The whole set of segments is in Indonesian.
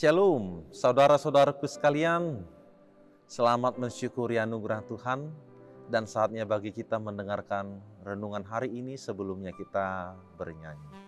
Shalom, saudara-saudaraku sekalian. Selamat mensyukuri anugerah Tuhan dan saatnya bagi kita mendengarkan renungan hari ini sebelumnya kita bernyanyi.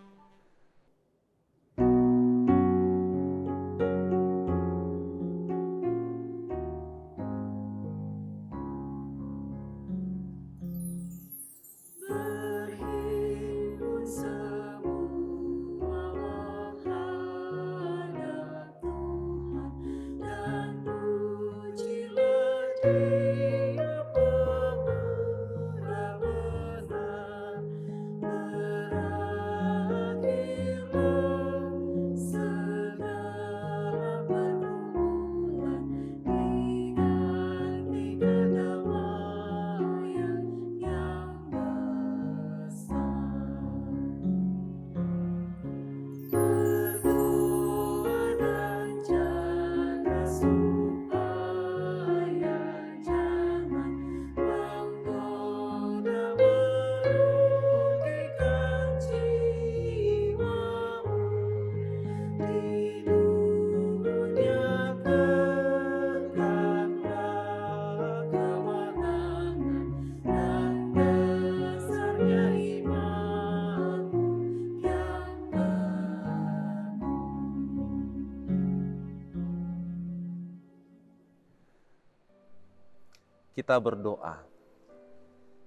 Kita berdoa.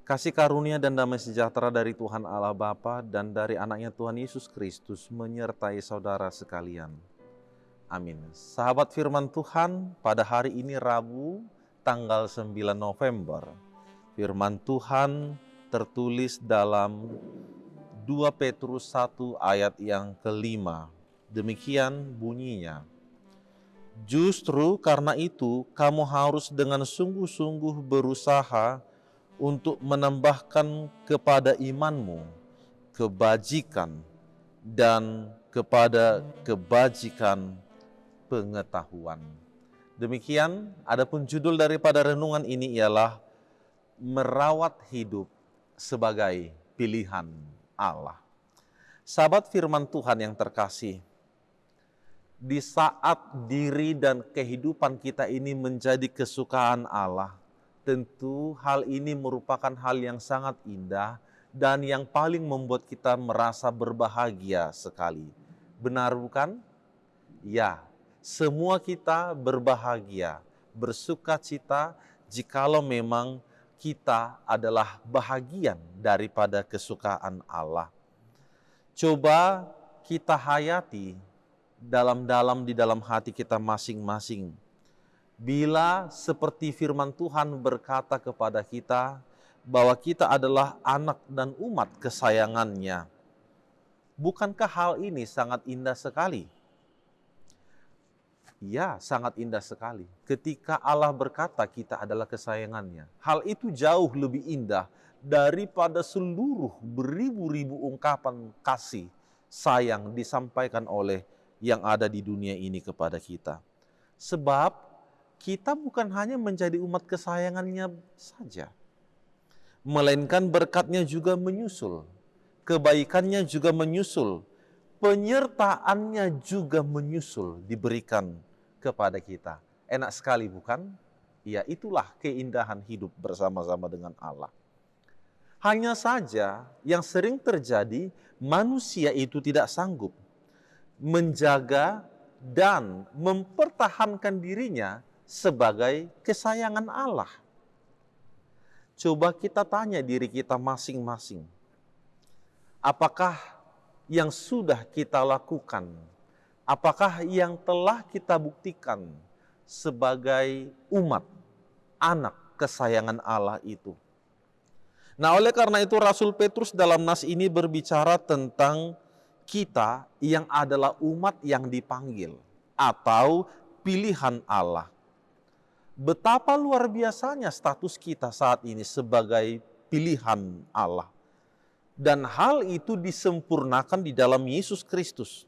Kasih karunia dan damai sejahtera dari Tuhan Allah Bapa dan dari anaknya Tuhan Yesus Kristus menyertai saudara sekalian. Amin. Sahabat firman Tuhan, pada hari ini Rabu tanggal 9 November. Firman Tuhan tertulis dalam 2 Petrus 1 ayat yang kelima. Demikian bunyinya. Justru karena itu kamu harus dengan sungguh-sungguh berusaha untuk menambahkan kepada imanmu kebajikan dan kepada kebajikan pengetahuan. Demikian, adapun judul daripada renungan ini ialah merawat hidup sebagai pilihan Allah. Sahabat firman Tuhan yang terkasih, di saat diri dan kehidupan kita ini menjadi kesukaan Allah, tentu hal ini merupakan hal yang sangat indah dan yang paling membuat kita merasa berbahagia sekali. Benar bukan? Ya, semua kita berbahagia, bersukacita jikalau memang kita adalah bahagian daripada kesukaan Allah. Coba kita hayati dalam-dalam di dalam hati kita masing-masing. Bila seperti firman Tuhan berkata kepada kita bahwa kita adalah anak dan umat kesayangannya. Bukankah hal ini sangat indah sekali? Ya, sangat indah sekali. Ketika Allah berkata kita adalah kesayangannya. Hal itu jauh lebih indah daripada seluruh beribu-ribu ungkapan kasih sayang disampaikan oleh yang ada di dunia ini kepada kita. Sebab kita bukan hanya menjadi umat kesayangannya saja, melainkan berkatnya juga menyusul, kebaikannya juga menyusul, penyertaannya juga menyusul diberikan kepada kita. Enak sekali bukan? Ya, itulah keindahan hidup bersama-sama dengan Allah. Hanya saja yang sering terjadi, manusia itu tidak sanggup menjaga dan mempertahankan dirinya sebagai kesayangan Allah. Coba kita tanya diri kita masing-masing. Apakah yang sudah kita lakukan? Apakah yang telah kita buktikan sebagai umat, anak kesayangan Allah itu? Nah, oleh karena itu Rasul Petrus dalam nas ini berbicara tentang kita yang adalah umat yang dipanggil atau pilihan Allah. Betapa luar biasanya status kita saat ini sebagai pilihan Allah. Dan hal itu disempurnakan di dalam Yesus Kristus.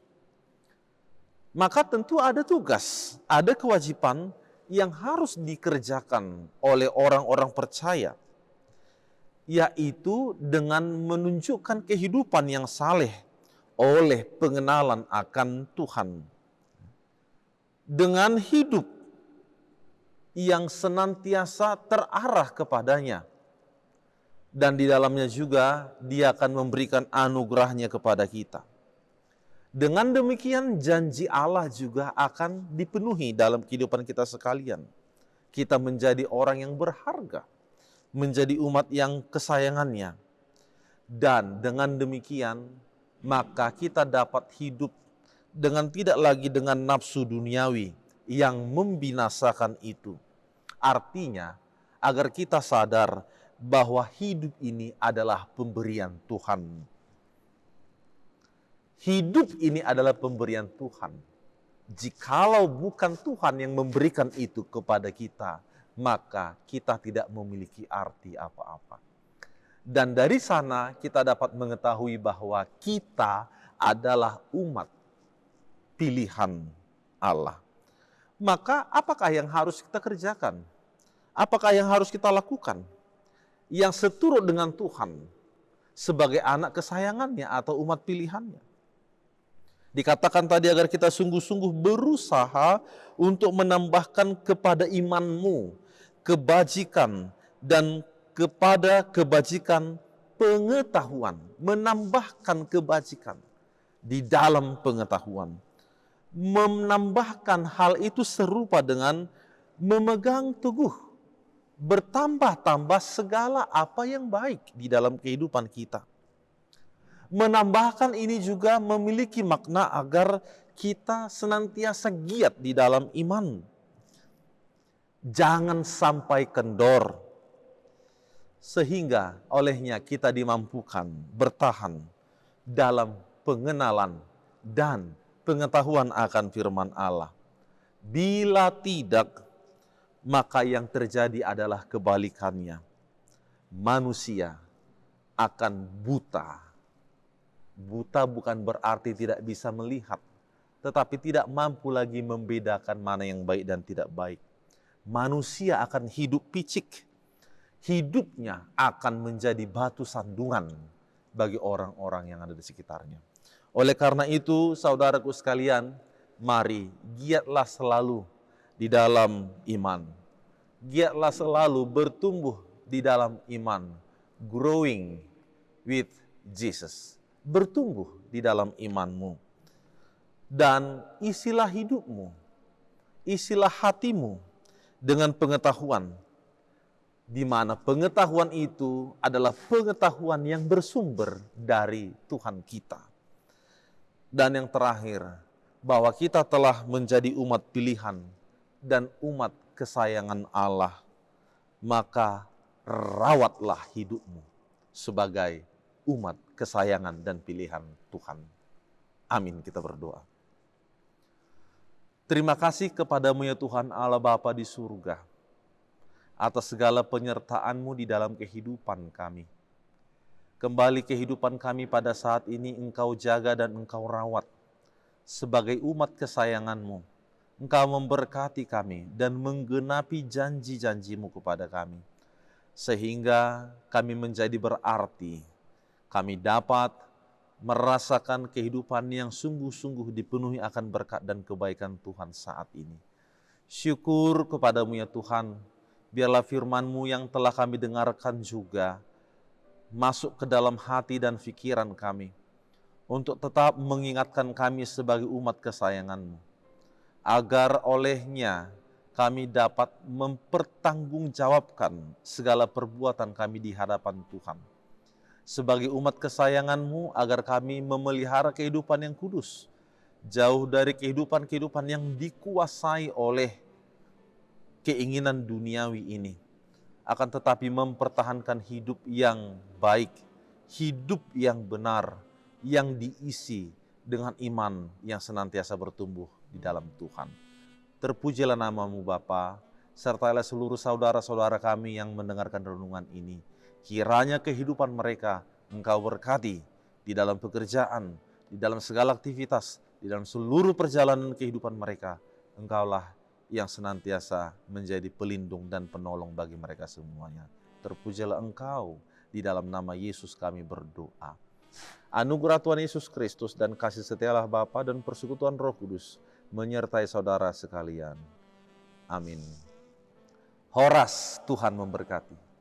Maka tentu ada tugas, ada kewajiban yang harus dikerjakan oleh orang-orang percaya. Yaitu dengan menunjukkan kehidupan yang saleh oleh pengenalan akan Tuhan. dengan hidup yang senantiasa terarah kepadanya. Dan di dalamnya juga Dia akan memberikan anugerahnya kepada kita. Dengan demikian janji Allah juga akan dipenuhi dalam kehidupan kita sekalian. Kita menjadi orang yang berharga, menjadi umat yang kesayangannya. Dan dengan demikian maka kita dapat hidup dengan tidak lagi dengan nafsu duniawi yang membinasakan itu. Artinya agar kita sadar bahwa hidup ini adalah pemberian Tuhan. Hidup ini adalah pemberian Tuhan. Jikalau bukan Tuhan yang memberikan itu kepada kita, maka kita tidak memiliki arti apa-apa. Dan dari sana kita dapat mengetahui bahwa kita adalah umat pilihan Allah. Maka apakah yang harus kita kerjakan? Apakah yang harus kita lakukan? Yang seturut dengan Tuhan sebagai anak kesayangannya atau umat pilihannya. Dikatakan tadi agar kita sungguh-sungguh berusaha untuk menambahkan kepada imanmu kebajikan dan kepada kebajikan pengetahuan. Menambahkan kebajikan di dalam pengetahuan. Menambahkan hal itu serupa dengan memegang teguh, bertambah-tambah segala apa yang baik di dalam kehidupan kita. Menambahkan ini juga memiliki makna agar kita senantiasa giat di dalam iman. Jangan sampai kendor, sehingga olehnya kita dimampukan bertahan dalam pengenalan dan pengetahuan akan firman Allah. Bila tidak, maka yang terjadi adalah kebalikannya. Manusia akan buta. Buta bukan berarti tidak bisa melihat, tetapi tidak mampu lagi membedakan mana yang baik dan tidak baik. Manusia akan hidup picik. Hidupnya akan menjadi batu sandungan bagi orang-orang yang ada di sekitarnya. Oleh karena itu, saudaraku sekalian, mari giatlah selalu di dalam iman. Giatlah selalu bertumbuh di dalam iman. Growing with Jesus. Bertumbuh di dalam imanmu. Dan isilah hidupmu, isilah hatimu dengan pengetahuan. Di mana pengetahuan itu adalah pengetahuan yang bersumber dari Tuhan kita. Dan yang terakhir, bahwa kita telah menjadi umat pilihan dan umat kesayangan Allah. Maka rawatlah hidupmu sebagai umat kesayangan dan pilihan Tuhan. Amin, kita berdoa. Terima kasih kepadamu ya Tuhan Allah Bapa di surga, atas segala penyertaan-Mu di dalam kehidupan kami. Kembali kehidupan kami pada saat ini Engkau jaga dan Engkau rawat. Sebagai umat kesayangan-Mu, Engkau memberkati kami dan menggenapi janji-janji-Mu kepada kami. Sehingga kami menjadi berarti, kami dapat merasakan kehidupan yang sungguh-sungguh dipenuhi akan berkat dan kebaikan Tuhan saat ini. Syukur kepadamu ya Tuhan, biarlah firman-Mu yang telah kami dengarkan juga masuk ke dalam hati dan pikiran kami, untuk tetap mengingatkan kami sebagai umat kesayangan-Mu, agar olehnya kami dapat mempertanggungjawabkan segala perbuatan kami di hadapan Tuhan. Sebagai umat kesayangan-Mu, agar kami memelihara kehidupan yang kudus, jauh dari kehidupan-kehidupan yang dikuasai oleh keinginan duniawi ini, akan tetapi mempertahankan hidup yang baik, hidup yang benar, yang diisi dengan iman yang senantiasa bertumbuh di dalam Tuhan. Terpujilah nama-Mu Bapa, sertailah seluruh saudara-saudara kami yang mendengarkan renungan ini. Kiranya kehidupan mereka Engkau berkati di dalam pekerjaan, di dalam segala aktivitas, di dalam seluruh perjalanan kehidupan mereka. Engkaulah yang senantiasa menjadi pelindung dan penolong bagi mereka semuanya. Terpujilah Engkau, di dalam nama Yesus kami berdoa. Anugerah Tuhan Yesus Kristus dan kasih setialah Bapa dan persekutuan Roh Kudus menyertai saudara sekalian. Amin. Horas, Tuhan memberkati.